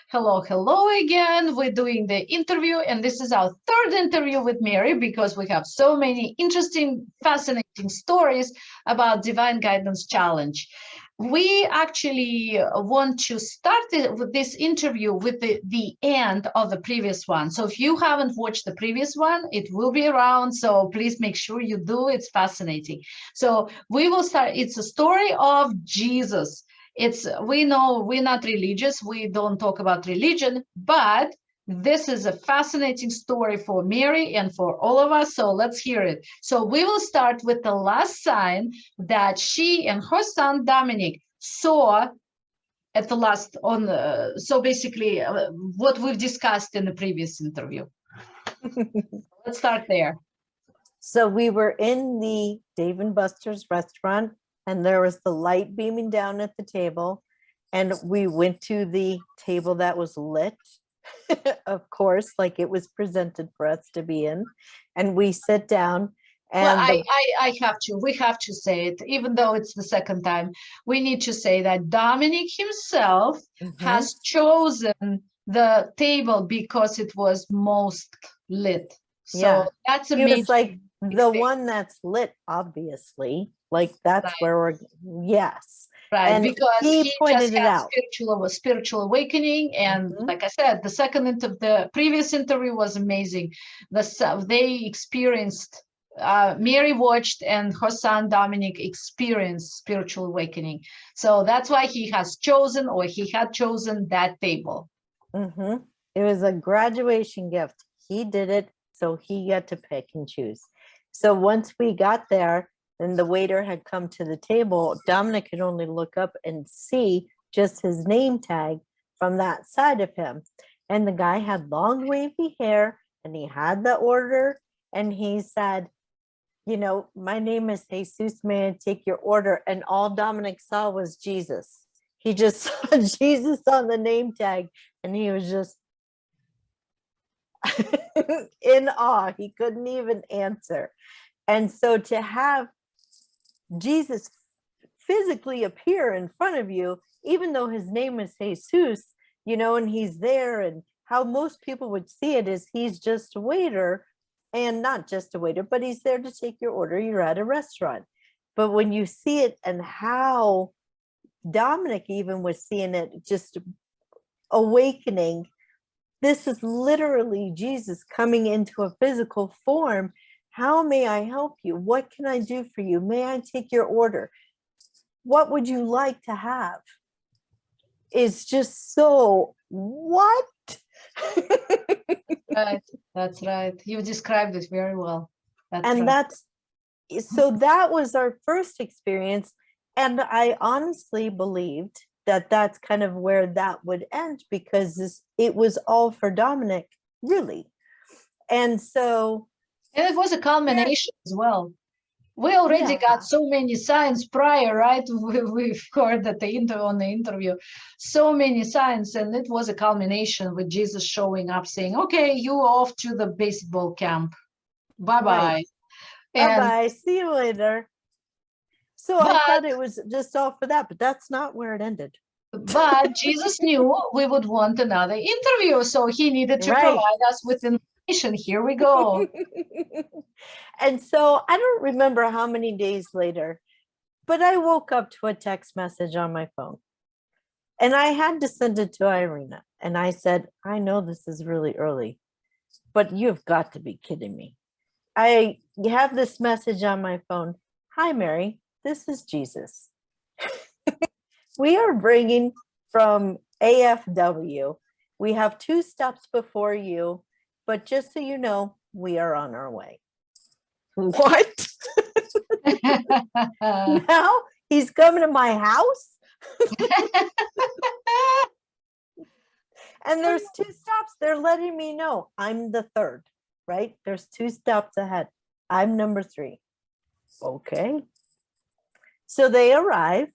Hello, hello again. We're doing the interview, and this is our third interview with Mary because we have so many interesting, fascinating stories about Divine Guidance Challenge. We actually want to start with this interview with the end of the previous one. So if you haven't watched the previous one, it will be around. So please make sure you do. It's fascinating. So we will start. It's a story of Jesus. We know we're not religious, we don't talk about religion, but this is a fascinating story for Mary and for all of us, so let's hear it. So we will start with the last sign that she and her son Dominic saw at the last so basically what we've discussed in the previous interview. Let's start there. So we were in the Dave and Buster's restaurant, and there was the light beaming down at the table, and we went to the table that was lit, of course, like it was presented for us to be in, and we sit down. And well, we have to say it, even though it's the second time, we need to say that Dominic himself has chosen the table because it was most lit. So that's amazing. He was like the one that's lit, obviously. Like that's where we're, yes. Right, and because he pointed just it had out. Spiritual awakening, and like I said, the the previous interview was amazing. They experienced, Mary watched, and her son Dominic experienced spiritual awakening. So that's why he had chosen that table. It was a graduation gift. He did it, so he got to pick and choose. So once we got there, and the waiter had come to the table, Dominic could only look up and see just his name tag from that side of him. And the guy had long wavy hair, and he had the order, and he said, my name is Jesus, may I take your order? And all Dominic saw was Jesus. He just saw Jesus on the name tag, and he was just in awe. He couldn't even answer. And so to have Jesus physically appear in front of you, even though his name is Jesus, and he's there, and how most people would see it is he's just a waiter, and not just a waiter, but he's there to take your order. You're at a restaurant. But when you see it, and how Dominic even was seeing it, just awakening, this is literally Jesus coming into a physical form. How may I help you? What can I do for you? May I take your order? What would you like to have? It's just so, what? Right, that's right. You described it very well. So that was our first experience. And I honestly believed that that's kind of where that would end, because it was all for Dominic, really. And so... And it was a culmination as well. We already got so many signs prior, right? We've heard that on the interview, so many signs, and it was a culmination with Jesus showing up, saying, "Okay, you off to the baseball camp. Bye-bye." Right. Bye-bye. See you later. So I thought it was just all for that, but that's not where it ended. But Jesus knew we would want another interview, so he needed to provide us with information. Here we go. And so I don't remember how many days later, but I woke up to a text message on my phone, and I had to send it to Irina. And I said, I know this is really early, but you've got to be kidding me. I have this message on my phone. Hi, Mary, this is Jesus. We are bringing from AFW. We have 2 stops before you, but just so you know, we are on our way. What? Now he's coming to my house? And there's 2 stops. They're letting me know I'm the 3rd, right? There's 2 stops ahead. I'm number 3. Okay. So they arrive,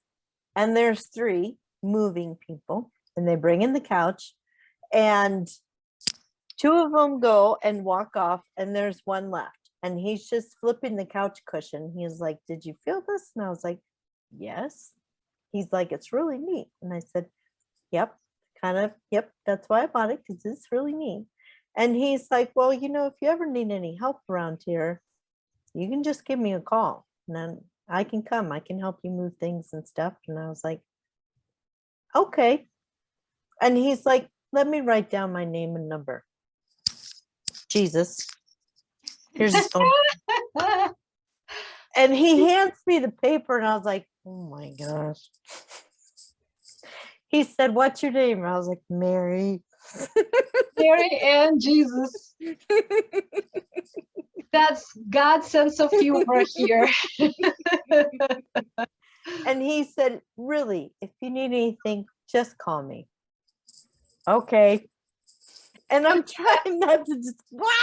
and there's 3 moving people, and they bring in the couch, and 2 of them go and walk off, and there's 1 left. And he's just flipping the couch cushion. He's like, did you feel this? And I was like, yes. He's like, it's really neat. And I said, yep, kind of, yep, That's why I bought it, because it's really neat. And he's like, well, you know, if you ever need any help around here, you can just give me a call. And then I can come. I can help you move things and stuff. And I was like, okay. And he's like, let me write down my name and number. Jesus. Here's his phone. And he hands me the paper, and I was like, oh my gosh. He said, what's your name? And I was like, Meri. Mary and Jesus. That's God's sense of humor here. And he said, really, if you need anything, just call me. Okay. And I'm trying not to just, what?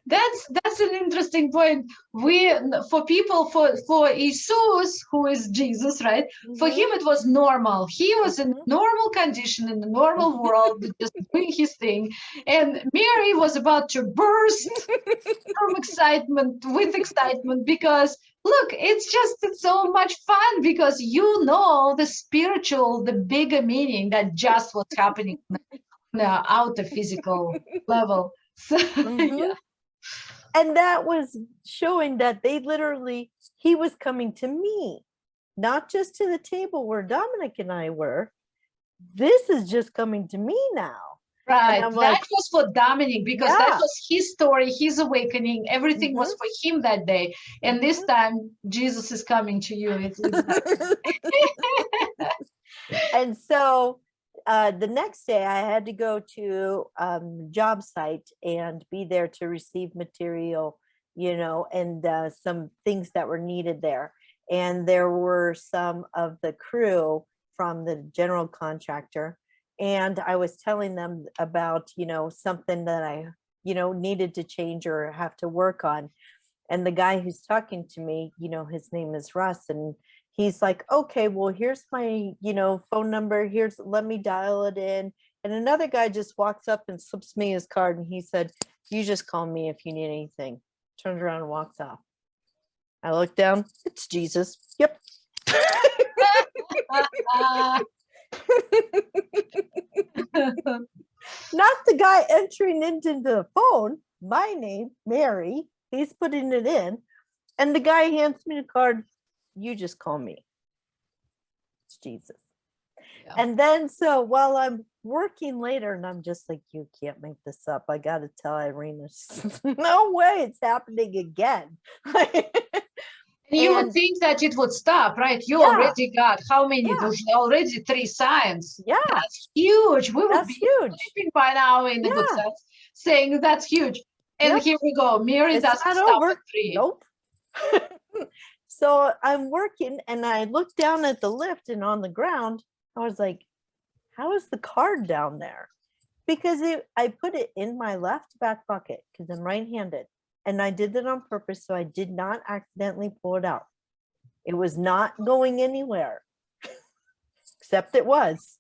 That's an interesting point. We for people for Jesus, who is Jesus, right? For him it was normal. He was in normal condition in the normal world, just doing his thing. And Mary was about to burst from excitement because look, it's so much fun because you know the spiritual, the bigger meaning that just what's happening on the outer physical level. So yeah. And that was showing that he was coming to me, not just to the table where Dominic and I were. This is just coming to me now. Right. That was for Dominic because that was his story, his awakening. Everything was for him that day. And this time, Jesus is coming to you. And so the next day I had to go to job site and be there to receive material, you know, and some things that were needed there. And there were some of the crew from the general contractor. And I was telling them about, you know, something that I, you know, needed to change or have to work on. And the guy who's talking to me, you know, his name is Russ, and he's like, okay, well, here's my, you know, phone number. Let me dial it in. And another guy just walks up and slips me his card. And he said, you just call me if you need anything. Turns around and walks off. I look down. It's Jesus. Yep. Not the guy entering into the phone, my name, Meri. He's putting it in. And the guy hands me the card. You just call me. It's Jesus. Yeah. And then so while I'm working later, and I'm just like, you can't make this up. I got to tell Irina, no way, it's happening again. You would think that it would stop, right? You already got how many? There's already 3 signs. Yeah. That's huge. We would be sleeping by now in a good sense, saying that's huge. And here we go. Meri doesn't stop at 3. Nope. So I'm working and I looked down at the lift, and on the ground, I was like, how is the card down there? Because I put it in my left back pocket because I'm right-handed. And I did that on purpose, so I did not accidentally pull it out. It was not going anywhere, except it was.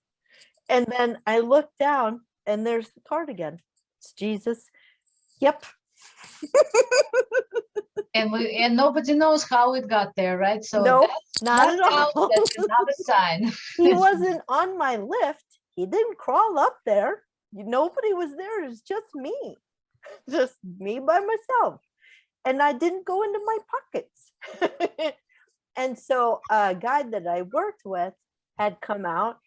And then I looked down, and there's the card again. It's Jesus. Yep. And nobody knows how it got there, right? So no, not at all. That's another sign. He wasn't on my lift. He didn't crawl up there. Nobody was there. It was just me. Just me by myself. And I didn't go into my pockets. And so a guy that I worked with had come out,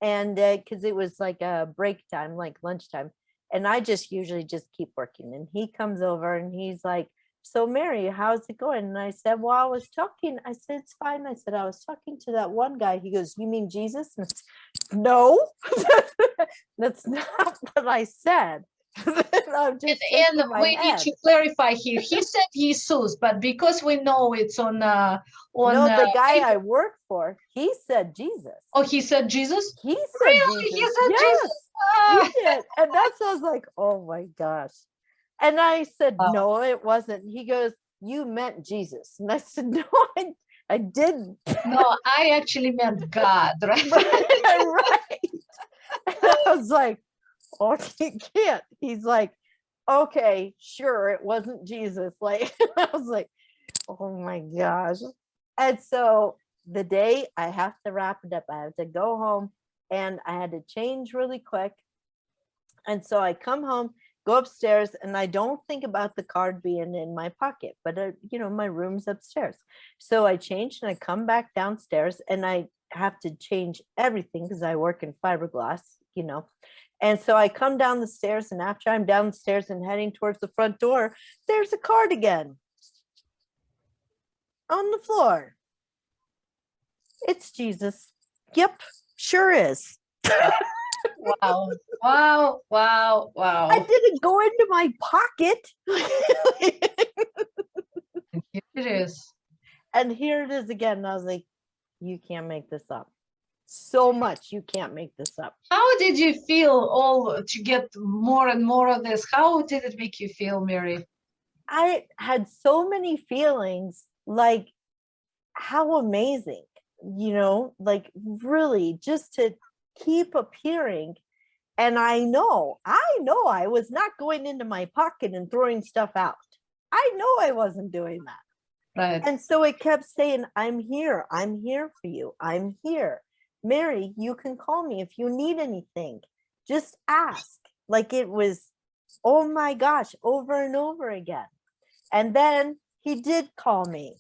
and because it was like a break time, like lunchtime, and I just usually just keep working. And he comes over and he's like, so Meri, how's it going? And I said, well, I said, it's fine. I said, I was talking to that one guy. He goes, you mean Jesus? And no, that's not what I said. And we need to clarify here. He said Jesus, but because we know it's on no, the guy I work for, he said Jesus. Oh, he said Jesus? He said really? Jesus. He said Jesus? He did. And that's I was like, oh my gosh. And I said, no, it wasn't. He goes, you meant Jesus. And I said, no, I didn't. No, I actually meant God, right? Right. And I was like, oh, he can't. He's like, okay, sure, it wasn't Jesus. Like, I was like, oh my gosh. And so the day I have to wrap it up, I have to go home and I had to change really quick. And so I come home, go upstairs, and I don't think about the card being in my pocket, but my room's upstairs. So I changed and I come back downstairs, and I have to change everything because I work in fiberglass, And so I come down the stairs, and after I'm downstairs and heading towards the front door, there's a card again on the floor. It's Jesus. Yep, sure is. Wow. Wow. Wow. Wow. I didn't go into my pocket. Here it is. And here it is again. And I was like, you can't make this up. So much. You can't make this up. How did you feel to get more and more of this? How did it make you feel, Meri? I had so many feelings, like how amazing, like really just to keep appearing. And I know I was not going into my pocket and throwing stuff out. I know I wasn't doing that. Right. And so it kept saying, I'm here for you. I'm here. Meri, you can call me if you need anything. Just ask. Like it was, oh my gosh, over and over again. And then he did call me.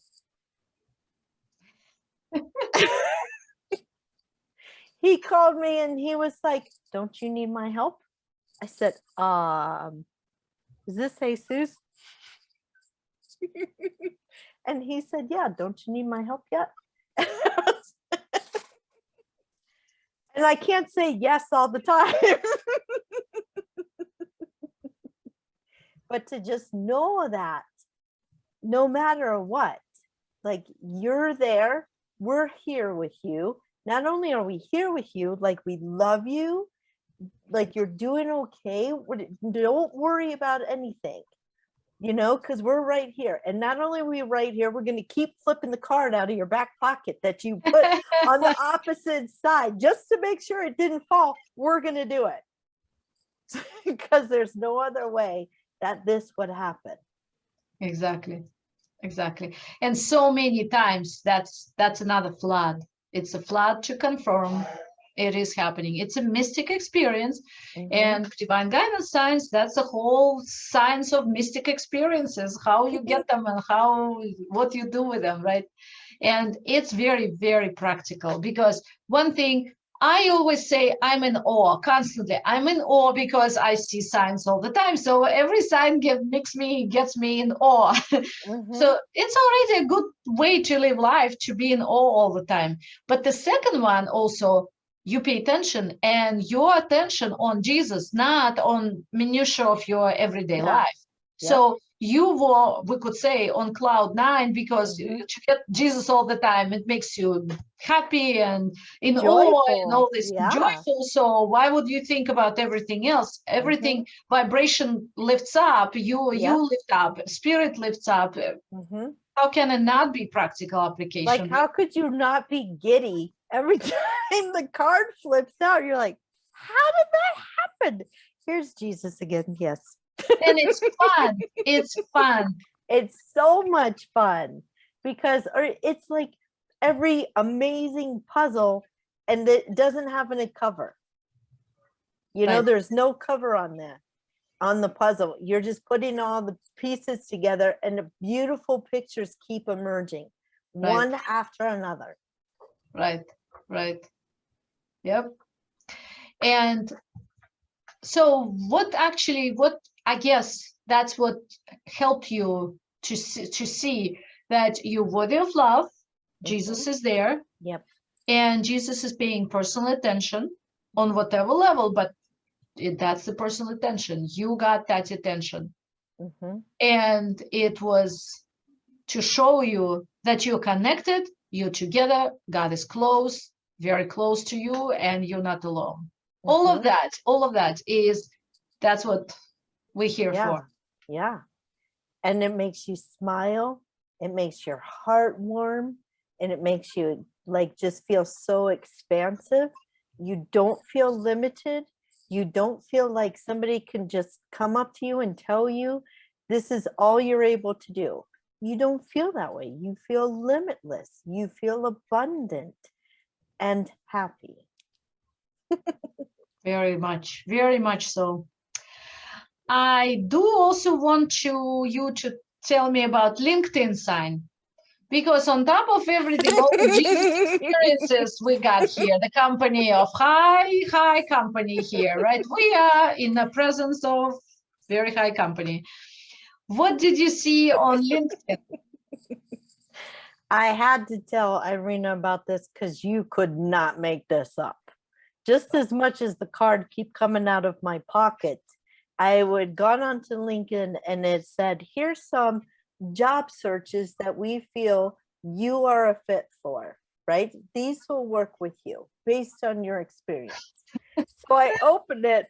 He called me and he was like, don't you need my help? I said, is this Jesus? And he said, yeah, don't you need my help yet? And I can't say yes all the time. But to just know that no matter what, like you're there, we're here with you. Not only are we here with you, like we love you, like you're doing okay. Don't worry about anything, because we're right here. And not only are we right here, we're going to keep flipping the card out of your back pocket that you put on the opposite side just to make sure it didn't fall. We're going to do it because there's no other way that this would happen. Exactly. And so many times that's another flood. It's a flood to confirm it is happening. It's a mystic experience. Mm-hmm. And divine guidance science, that's the whole science of mystic experiences, how you get them and what you do with them, right? And it's very, very practical, because one thing I always say, I'm in awe constantly. I'm in awe because I see signs all the time. So every sign gets me in awe. Mm-hmm. So it's already a good way to live life, to be in awe all the time. But the second one also, you pay attention, and your attention on Jesus, not on minutiae of your everyday life. Yeah. So you were, we could say, on cloud nine, because you get Jesus all the time. It makes you happy and in awe and all this, joyful. So why would you think about everything else? Everything, vibration lifts up, you lift up, spirit lifts up. How can it not be practical application? Like, how could you not be giddy every time the card flips out? You're like, how did that happen? Here's Jesus again. Yes. And it's fun. It's fun. It's so much fun, because it's like every amazing puzzle, and it doesn't have a cover. There's no cover on the puzzle. You're just putting all the pieces together, and the beautiful pictures keep emerging, one after another. Right. Yep. And so what I guess that's what helped you to see that you're worthy of love. Jesus is there. Yep. And Jesus is paying personal attention on whatever level, but that's the personal attention. You got that attention. And it was to show you that you're connected, you're together, God is close, very close to you, and you're not alone. All of that that's what we're here for. Yeah. And it makes you smile. It makes your heart warm, and it makes you just feel so expansive. You don't feel limited. You don't feel like somebody can just come up to you and tell you this is all you're able to do. You don't feel that way. You feel limitless. You feel abundant and happy. Very much so. I do also want you to tell me about LinkedIn sign, because on top of everything, all the Jesus experiences we got here, the company of high company here, right? We are in the presence of very high company. What did you see on LinkedIn? I had to tell Irina about this because you could not make this up. Just as much as the card keep coming out of my pocket, I would gone onto LinkedIn and it said, here's some job searches that we feel you are a fit for, right? These will work with you based on your experience. So I opened it.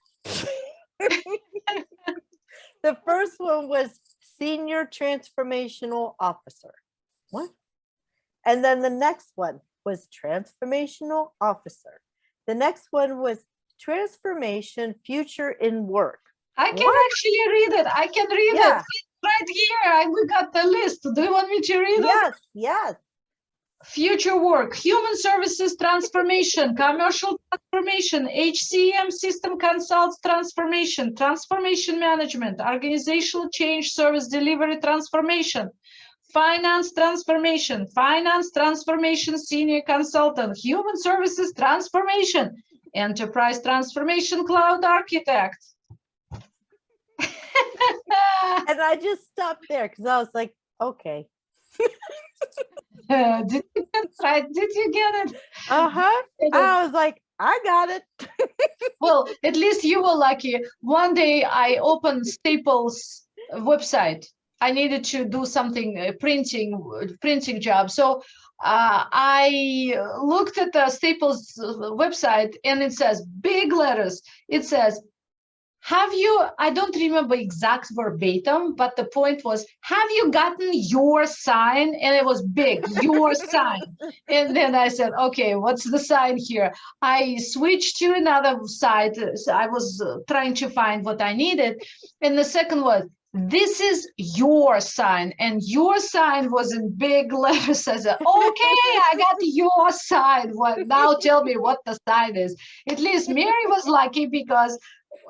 The first one was Senior Transformational Officer. What? And then the next one was Transformational Officer. The next one was Transformation Future in Work. I can actually read it. I can read it. It's right here. We got the list. Do you want me to read it? Yes. Future work, human services transformation, commercial transformation, HCM system consults transformation, transformation management, organizational change, service delivery transformation, finance transformation, senior consultant, human services transformation, enterprise transformation, cloud architect. And I just stopped there because I was like, okay. Did you get it right? Did you get it? I was like, I got it. Well, at least you were lucky. One day I opened Staples website. I needed to do something printing job. So I looked at the Staples website and it says big letters. It says, I don't remember exact verbatim, but the point was, have you gotten your sign? And it was big, your sign. And then I said, okay, what's the sign here? I switched to another site. So I was trying to find what I needed. And the second was, this is your sign. And your sign was in big letters. I said, okay, I got your sign. Well, now tell me what the sign is. At least Meri was lucky because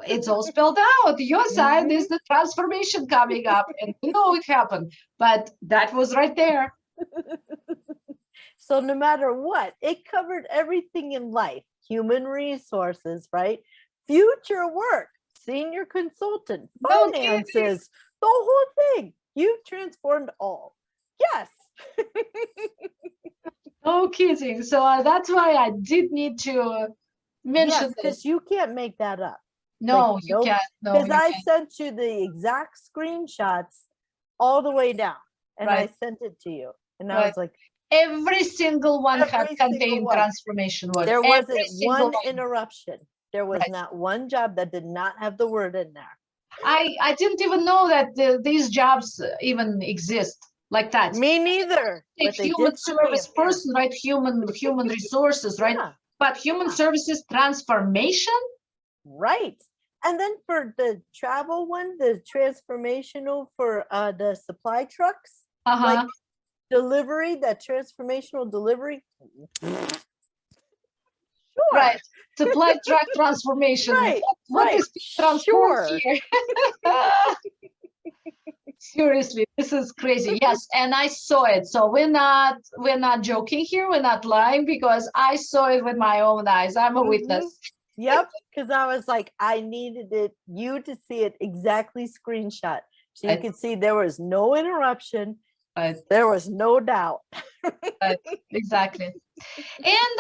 it's all spelled out. Your side is the transformation coming up, and you know it happened, but that was right there. So no matter what, it covered everything in life: human resources, right? Future work, senior consultant, finances, the whole thing. You've transformed all. Yes. No kidding. So that's why I did need to mention this. Because you can't make that up. No, like, you can't. No, because I sent you the exact screenshots all the way down, and I sent it to you, and I was like, every single one had contained transformation word. There wasn't one interruption. There was not one job that did not have the word in there. I didn't even know that these jobs even exist like that. Me neither. But human service person, right? Human resources, right? Yeah. But human services transformation. Right. And then for the travel one, the transformational for the supply trucks, like delivery, that transformational delivery. Sure. Right. Supply truck transformation. What is transport here? Seriously, this is crazy. Yes, and I saw it. So we're not joking here. We're not lying, because I saw it with my own eyes. I'm a witness. Yep, because I was like, I needed you to see it exactly screenshot, so you could see there was no interruption. There was no doubt. Exactly. And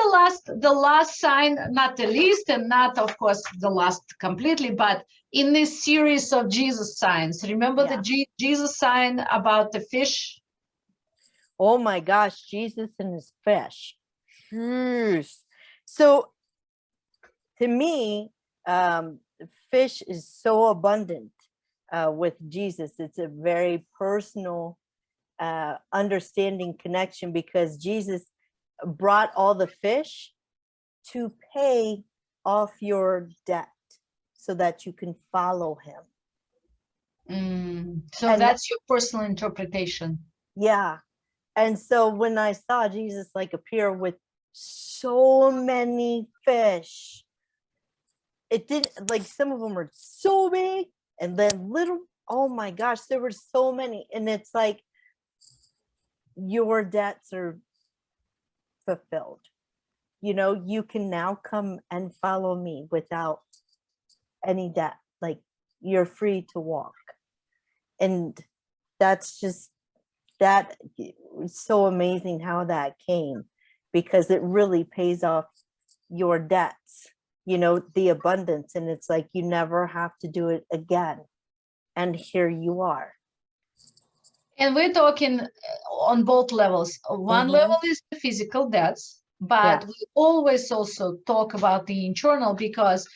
the last sign, not the least, and not, of course, the last completely, but in this series of Jesus signs, remember the Jesus sign about the fish? Oh my gosh, Jesus and his fish. So to me, fish is so abundant with Jesus. It's a very personal understanding connection, because Jesus brought all the fish to pay off your debt so that you can follow him. So that's your personal interpretation. Yeah. And so when I saw Jesus like appear with so many fish, it didn't, like, some of them were so big and then little. Oh my gosh, there were so many. And it's like, your debts are fulfilled. You can now come and follow me without any debt. Like, you're free to walk. And that's just, that was so amazing how that came, because it really pays off your debts, the abundance. And it's like, you never have to do it again. And here you are. And we're talking on both levels. One level is the physical debts, but we always also talk about the internal, because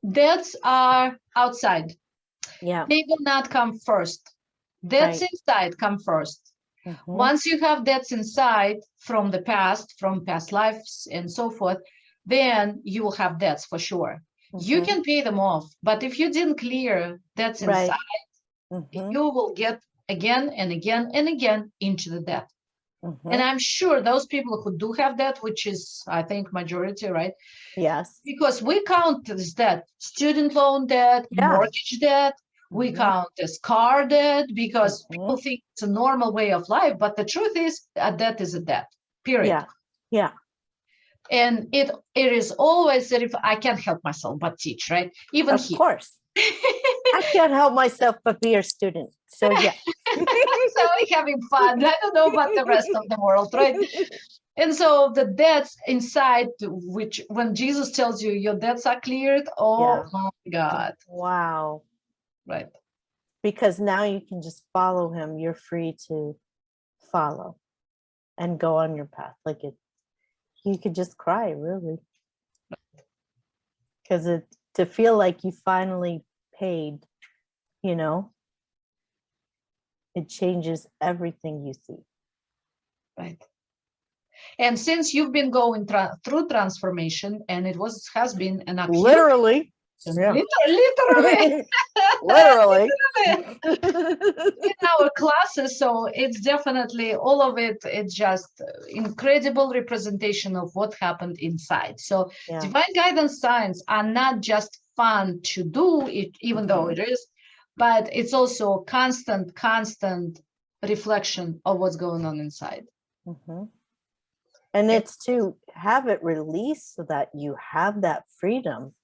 debts are outside. Yeah. They will not come first. Debts inside come first. Once you have debts inside from the past, from past lives and so forth, then you will have debts for sure. You can pay them off, but if you didn't clear debts inside, you will get again and again and again into the debt. And I'm sure those people who do have debt, which is, I think, majority, right? Yes. Because we count as debt, student loan debt, mortgage debt, we count as car debt, because people think it's a normal way of life. But the truth is, a debt is a debt, period. Yeah. Yeah. And it is always that if I can't help myself but teach, right? Even of course. I can't help myself but be your student. So yeah. So we're having fun. I don't know about the rest of the world, right? And so the debts inside, which when Jesus tells you your debts are cleared, oh my God. Wow. Right. Because now you can just follow him. You're free to follow and go on your path. Like, you could just cry, really. Because to feel like you finally paid, it changes everything you see. Right. And since you've been going through transformation, and it has been an uphill, literally, literally, literally, in our classes. So it's definitely all of it. It's just incredible representation of what happened inside. So divine guidance signs are not just fun to do it, even though it is, but it's also constant reflection of what's going on inside. And it's to have it released so that you have that freedom,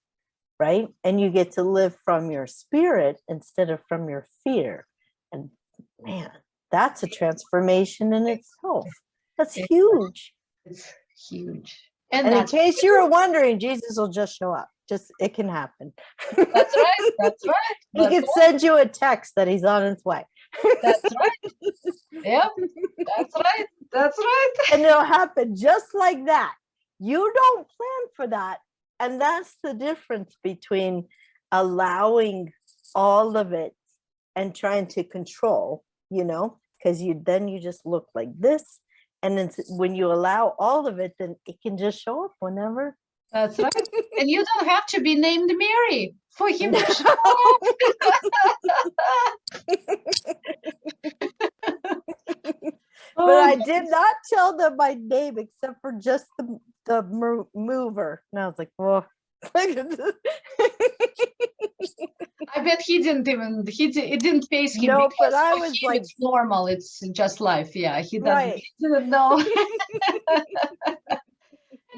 right? And you get to live from your spirit instead of from your fear. And man, that's a transformation in itself. That's huge. It's huge. And in case you were wondering, Jesus will just show up. It can happen. That's right. That's right. He can send you a text that he's on his way. That's right. Yep. That's right. That's right. And it'll happen just like that. You don't plan for that. And that's the difference between allowing all of it and trying to control, because you just look like this. And then when you allow all of it, then it can just show up whenever. That's right. And you don't have to be named Mary for him to show But I did not tell them my name except for just the mover. And I was like, whoa. I bet he it didn't face him. No, but I was like, it's normal. It's just life. Yeah, he didn't know.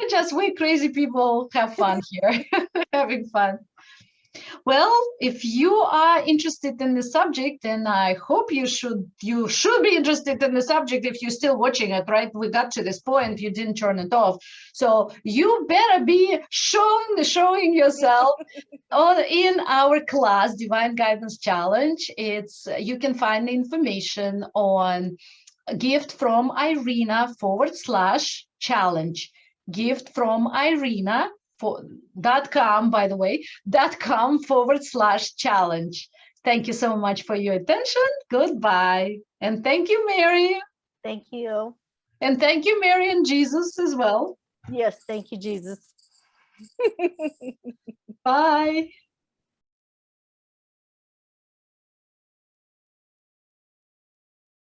Just we crazy people have fun here, having fun. Well, if you are interested in the subject, and I hope you should be interested in the subject if you're still watching it, right? We got to this point, you didn't turn it off. So you better be showing yourself in our class, Divine Guidance Challenge. You can find the information on gift from Irina /challenge. Gift from Irina .com, by the way, .com /challenge. Thank you so much for your attention. Goodbye. And thank you, Meri. Thank you. And thank you, Meri and Jesus as well. Yes, thank you, Jesus. Bye.